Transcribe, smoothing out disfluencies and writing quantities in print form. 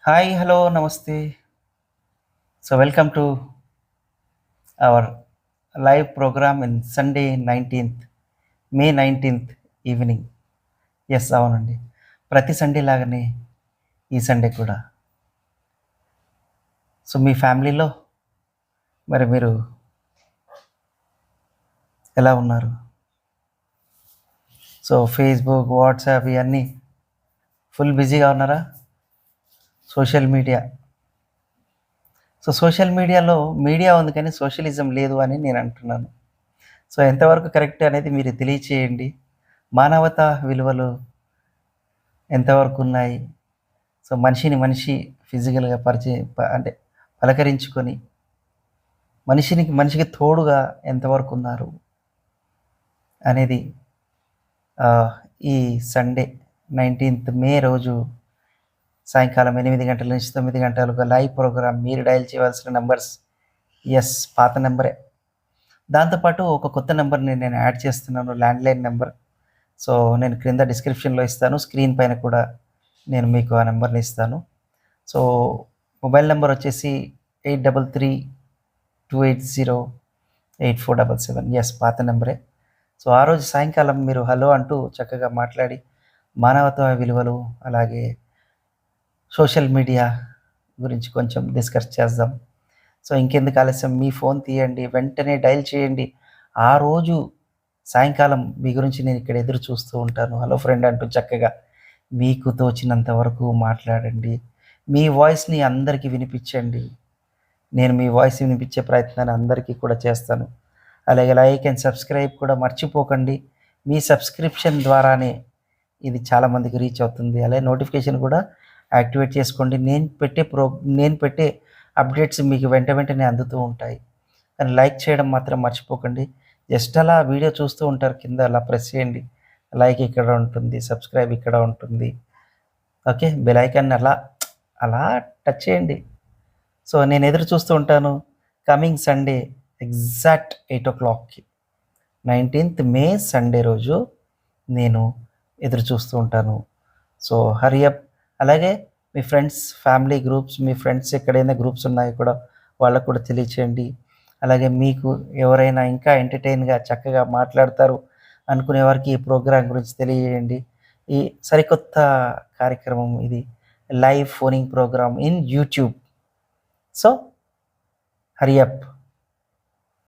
Hi, hello, namaste. So, welcome to our live program in Sunday 19th, May 19th evening. అవునండి. ప్రతి Sunday లాగానే ఈ Sunday కూడా. So, మీ ఫ్యామిలీలో మరి మీరు ఎలా ఉన్నారు? సో, ఫేస్‌బుక్, వాట్సాప్ ఇయన్నీ ఫుల్ బిజీగా ఉన్నారా? Social media. సో, సోషల్ మీడియాలో మీడియా ఉంది కానీ సోషలిజం లేదు అని నేను అంటున్నాను. సో, ఎంతవరకు కరెక్ట్ అనేది మీరు తెలియచేయండి. మానవతా విలువలు ఎంతవరకు ఉన్నాయి? సో, మనిషిని మనిషి ఫిజికల్‌గా అంటే పలకరించుకొని, మనిషికి తోడుగా ఎంతవరకున్నారు అనేది ఆహ్, ఈ సండే 19థ్ మే రోజు సాయంకాలం 8 గంటల నుంచి 9 గంటలకు లైవ్ ప్రోగ్రామ్. మీరు డయల్ చేయవలసిన నంబర్స్ పాత నంబరే. దాంతో పాటు ఒక కొత్త నంబర్‌ని నేను యాడ్ చేస్తున్నాను, ల్యాండ్‌లైన్ నంబర్. సో, నేను క్రింద డిస్క్రిప్షన్‌లో ఇస్తాను. స్క్రీన్ పైన కూడా నేను మీకు ఆ నంబర్‌ని ఇస్తాను. సో, మొబైల్ నంబర్ వచ్చేసి 8332808477. పాత నంబరే. సో, ఆ రోజు సాయంకాలం మీరు హలో అంటూ చక్కగా మాట్లాడి, మానవతా విలువలు, అలాగే సోషల్ మీడియా గురించి కొంచెం డిస్కస్ చేద్దాం. సో, ఇంకెందుకు ఆలస్యం, మీ ఫోన్ తీయండి, వెంటనే డయల్ చేయండి. ఆ రోజు సాయంకాలం మీ గురించి నేను ఇక్కడ ఎదురు చూస్తూ ఉంటాను. హలో ఫ్రెండ్ అంటూ చక్కగా మీకు తోచినంత వరకు మాట్లాడండి. మీ వాయిస్‌ని అందరికి వినిపించండి. నేను మీ వాయిస్ వినిపించే ప్రయత్నాన్ని అందరికీ కూడా చేస్తాను. అలాగే లైక్ అండ్ సబ్స్క్రైబ్ కూడా మర్చిపోకండి. మీ సబ్స్క్రిప్షన్ ద్వారానే ఇది చాలామందికి రీచ్ అవుతుంది. అలాగే నోటిఫికేషన్ కూడా యాక్టివేట్ చేసుకోండి. నేను పెట్టే అప్డేట్స్ మీకు వెంటనే అందుతూ ఉంటాయి. కానీ లైక్ చేయడం మాత్రం మర్చిపోకండి. జస్ట్ అలా వీడియో చూస్తూ ఉంటారు, కింద అలా ప్రెస్ చేయండి. లైక్ ఇక్కడ ఉంటుంది, సబ్స్క్రైబ్ ఇక్కడ ఉంటుంది. ఓకే. బెల్ ఐకాన్‌ని అలా టచ్ చేయండి. సో, నేను ఎదురు చూస్తూ ఉంటాను. కమింగ్ సండే ఎగ్జాక్ట్ 8:00కి 19థ్ మే సండే రోజు నేను ఎదురు చూస్తూ ఉంటాను. So, hurry up. అలాగే మీ ఫ్రెండ్స్, ఫ్యామిలీ గ్రూప్స్, మీ ఫ్రెండ్స్ ఎక్కడైనా గ్రూప్స్ ఉన్నాయో కూడా వాళ్ళకి కూడా తెలియచేయండి. అలాగే మీకు ఎవరైనా ఇంకా ఎంటర్‌టైన్‌గా చక్కగా మాట్లాడతారు అనుకునే వారికి ఈ ప్రోగ్రామ్ గురించి తెలియజేయండి. ఈ సరికొత్త కార్యక్రమం ఇది. Live phoning programme in YouTube. So, hurry up.